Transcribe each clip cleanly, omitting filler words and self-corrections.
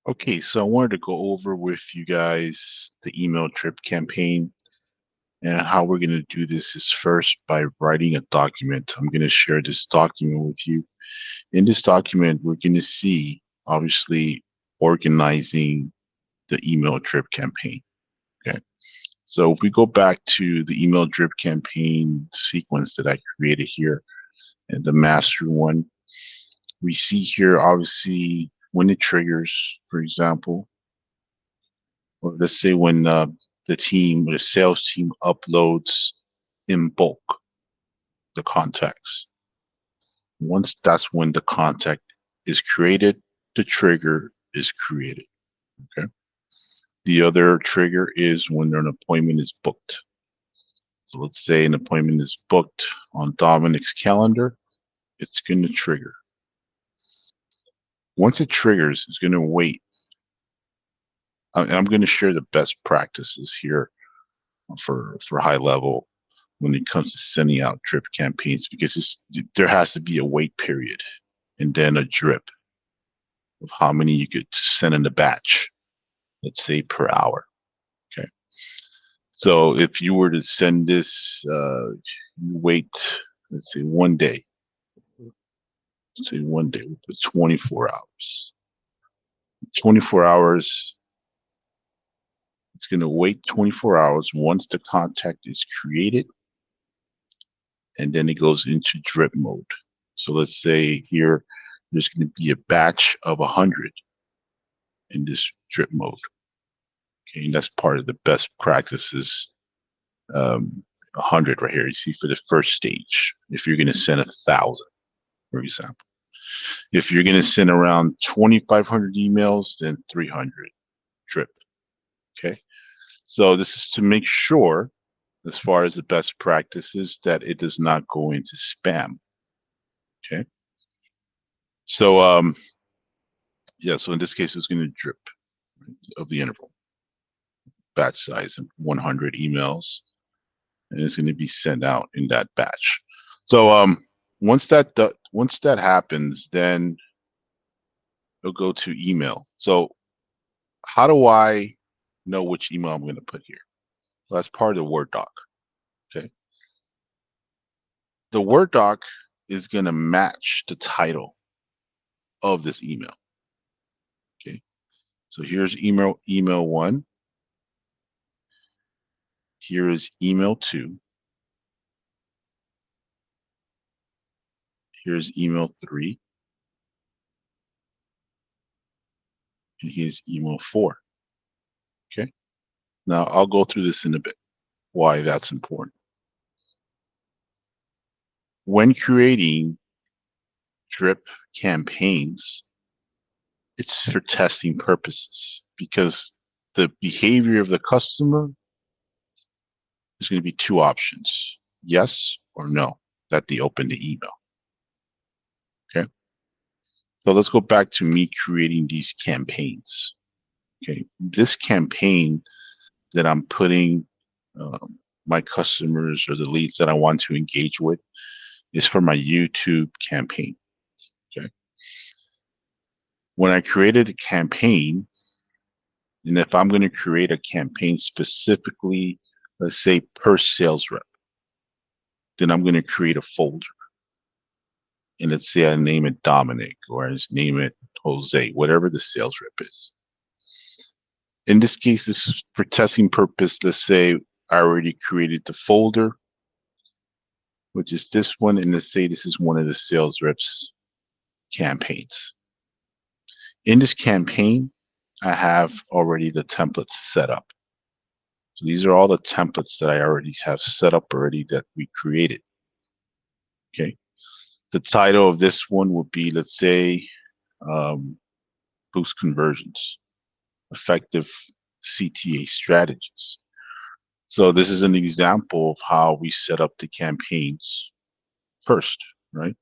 Okay, so I wanted to go over with you guys the email drip campaign, and how we're going to do this is first by writing a document. I'm going to share this document with you. In this document, we're going to see, obviously, organizing the email drip campaign. Okay, so if we go back to the email drip campaign sequence that I created here, and the master one, we see here, obviously, when it triggers, for example, or let's say when the sales team uploads in bulk the contacts. Once that's when the contact is created, the trigger is created. Okay. The other trigger is when an appointment is booked. So let's say an appointment is booked on Dominic's calendar, it's going to trigger. Once it triggers, it's going to wait. And I'm going to share the best practices here for high level when it comes to sending out drip campaigns, because there has to be a wait period and then a drip of how many you could send in a batch, let's say per hour. Okay. So if you were to send this, you wait, let's say 1 day, let's say 1 day, we put 24 hours. 24 hours, it's going to wait 24 hours once the contact is created, and then it goes into drip mode. So let's say here, there's going to be a batch of 100 in this drip mode. Okay, and that's part of the best practices. 100 right here. You see, for the first stage, if you're going to send 1,000, for example, if you're going to send around 2,500 emails, then 300 drip. Okay, so this is to make sure, as far as the best practices, that it does not go into spam. Okay, so yeah, so in this case, it's going to drip, right, of the interval, batch size of 100 emails, and it's going to be sent out in that batch. So once that happens, then it'll go to email. So how do I know which email I'm going to put here? Well, that's part of the Word doc. Okay, the Word doc is going to match the title of this email. Okay, so here's email one. Here is email two. Here's email three, and here's email four. Okay, now I'll go through this in a bit, why that's important. When creating drip campaigns, it's for testing purposes, because the behavior of the customer is going to be two options: yes or no, that they open the email. Okay, so let's go back to me creating these campaigns. Okay, this campaign that I'm putting my customers or the leads that I want to engage with is for my YouTube campaign. Okay, when I created a campaign, and if I'm going to create a campaign specifically, let's say per sales rep, then I'm going to create a folder. And let's say I name it Dominic, or I just name it Jose, whatever the sales rep is. In this case, this is for testing purpose. Let's say I already created the folder, which is this one, and let's say this is one of the sales reps campaigns. In this campaign, I have already the templates set up. So these are all the templates that I already have set up already that we created. Okay. The title of this one would be, let's say, boost conversions, effective CTA strategies. So this is an example of how we set up the campaigns first, right?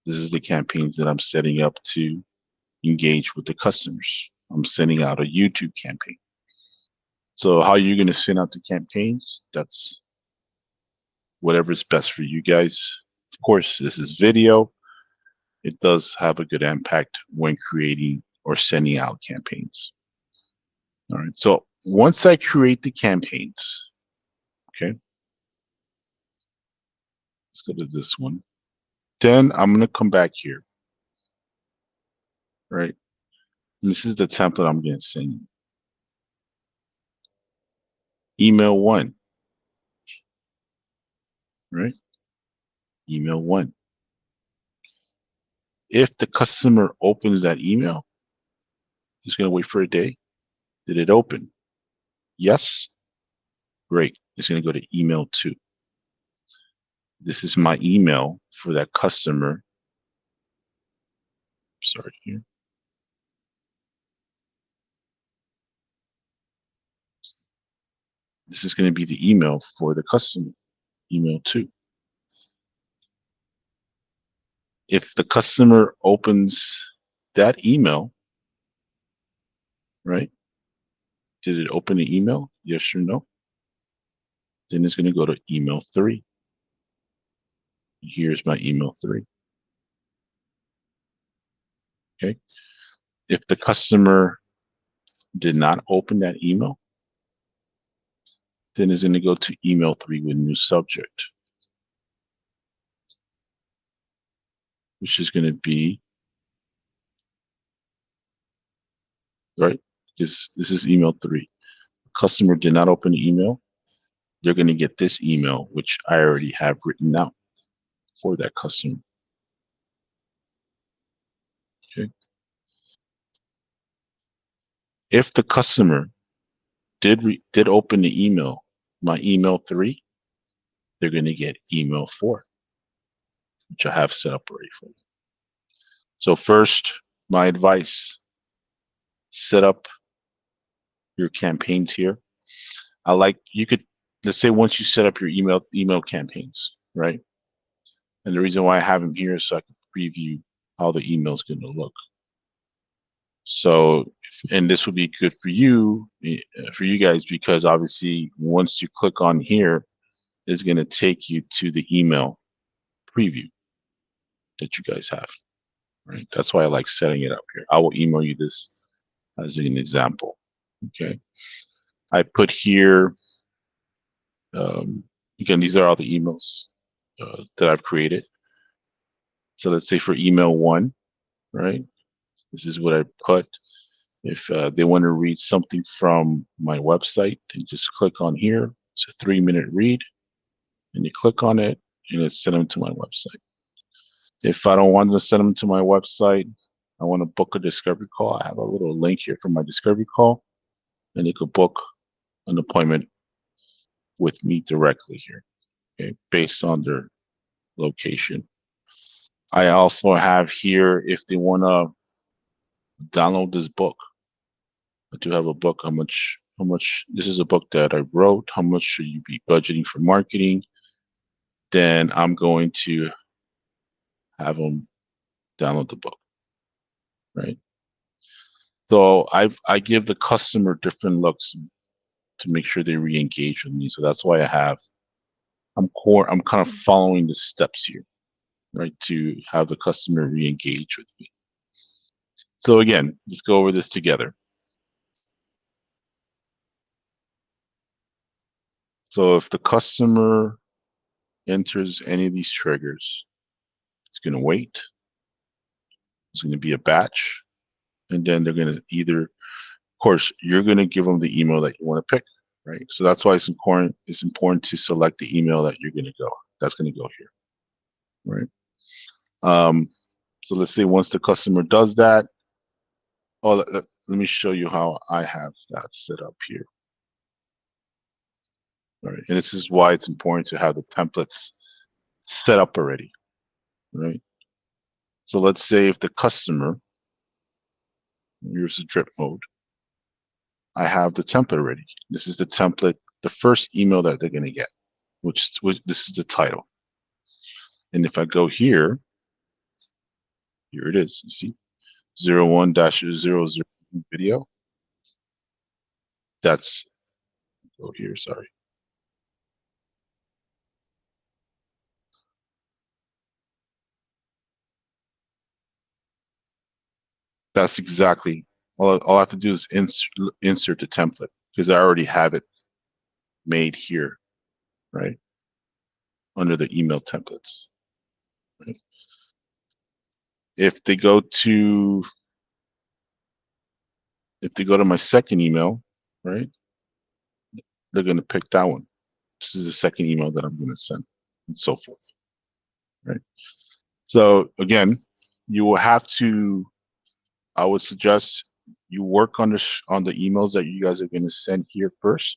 This is the campaigns that I'm setting up to engage with the customers. I'm sending out a YouTube campaign. So how you're going to send out the campaigns, that's whatever's best for you guys. Of course, this is video. It does have a good impact when creating or sending out campaigns. All right. So once I create the campaigns, okay, let's go to this one. Then I'm going to come back here, right? And this is the template I'm going to send you. Email one, right? Email one. If the customer opens that email, it's going to wait for a day. Did it open? Yes. Great. It's going to go to email two. This is my email for that customer. Sorry here. This is going to be the email for the customer, email two. If the customer opens that email, right? Did it open the email? Yes or no? Then it's going to go to email three. Here's my email three. Okay. If the customer did not open that email, then it's going to go to email three with new subject, which is going to be, right? This is email three. The customer did not open the email. They're going to get this email, which I already have written out for that customer. Okay. If the customer did open the email, my email three, they're going to get email four, which I have set up already for you. So first, my advice, set up your campaigns here. You could, let's say once you set up your email campaigns, right? And the reason why I have them here is so I can preview how the email is going to look. So, and this would be good for you guys, because obviously once you click on here, it's going to take you to the email preview that you guys have, right? That's why I like setting it up here. I will email you this as an example. Okay. I put here, again, these are all the emails that I've created. So let's say for email one, right? This is what I put. If they want to read something from my website, then just click on here. It's a 3-minute read, and you click on it, and it sends them to my website. If I don't want to send them to my website, I want to book a discovery call. I have a little link here for my discovery call, and you could book an appointment with me directly here, okay, based on their location. I also have here, if they want to download this book, I do have a book. How much, this is a book that I wrote. How much should you be budgeting for marketing? Then I'm going to have them download the book, right? So I give the customer different looks to make sure they re-engage with me. So that's why I'm kind of following the steps here, right, to have the customer re-engage with me. So again, let's go over this together. So if the customer enters any of these triggers, it's going to wait. It's going to be a batch, and then they're going to either, of course, you're going to give them the email that you want to pick, right? So that's why it's important. It's important to select the email that you're going to go. That's going to go here, right? So let's say once the customer does that, let me show you how I have that set up here. All right, and this is why it's important to have the templates set up already, right? So let's say if the customer, here's the drip mode, I have the template already. This is the template, the first email that they're going to get, which this is the title. And if I go here it is. You see, 01-00 video. That's, go here, sorry. That's exactly all I have to do is insert the template because I already have it made here, right? Under the email templates. Right? If they go to my second email, right, they're going to pick that one. This is the second email that I'm going to send, and so forth. Right. So again, you will have to. I would suggest you work on the emails that you guys are going to send here first.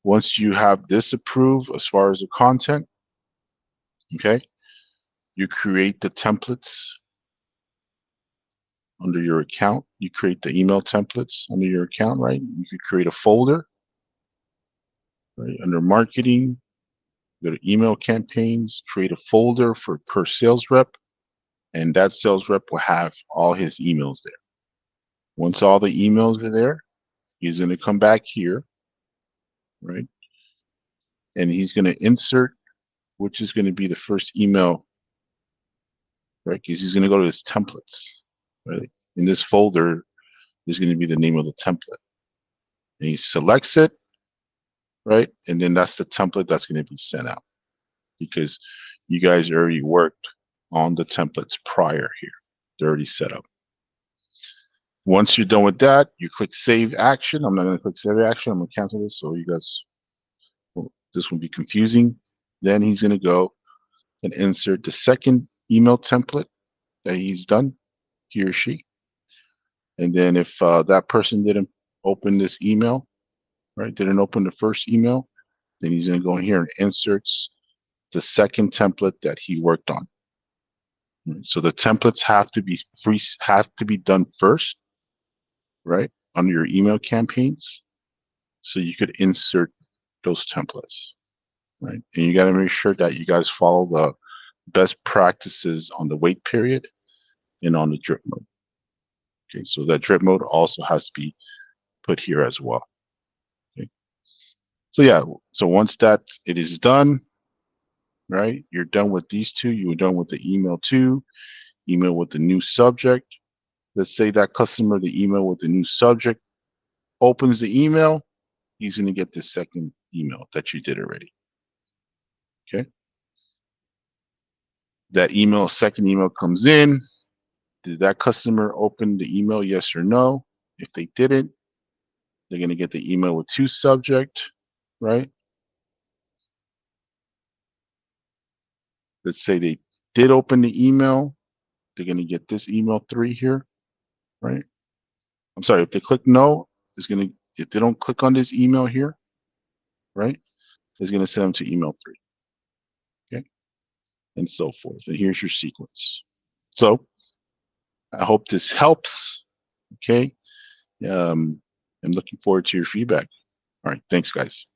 Once you have this approved as far as the content, okay, you create the templates under your account. You create the email templates under your account, right? You could create a folder, right, under marketing, go to email campaigns, create a folder for per sales rep, and that sales rep will have all his emails there. Once all the emails are there, he's going to come back here, right? And he's going to insert which is going to be the first email, right? Because he's going to go to his templates, right? In this folder is going to be the name of the template. And he selects it, right? And then that's the template that's going to be sent out because you guys already worked on the templates prior here. They're already set up. Once you're done with that, you click Save Action. I'm not going to click Save Action. I'm going to cancel this so you guys, this won't be confusing. Then he's going to go and insert the second email template that he's done, he or she. And then if that person didn't open this email, right, didn't open the first email, then he's going to go in here and inserts the second template that he worked on. Right? So the templates have to be done first, right, under your email campaigns, so you could insert those templates, right? And you got to make sure that you guys follow the best practices on the wait period and on the drip mode. Okay, so that drip mode also has to be put here as well. Okay. So yeah, so once that it is done, right, you're done with these two, you were done with the email 2, email with the new subject. Let's say that customer, the email with the new subject, opens the email, he's going to get the second email that you did already. Okay. That email, second email comes in. Did that customer open the email? Yes or no? If they didn't, they're going to get the email with 2 subject, right? Let's say they did open the email. They're going to get this email 3 here, right? I'm sorry, if they click no, it's going to, if they don't click on this email here, right, it's going to send them to email 3. Okay. And so forth. And here's your sequence. So I hope this helps. Okay. I'm looking forward to your feedback. All right. Thanks, guys.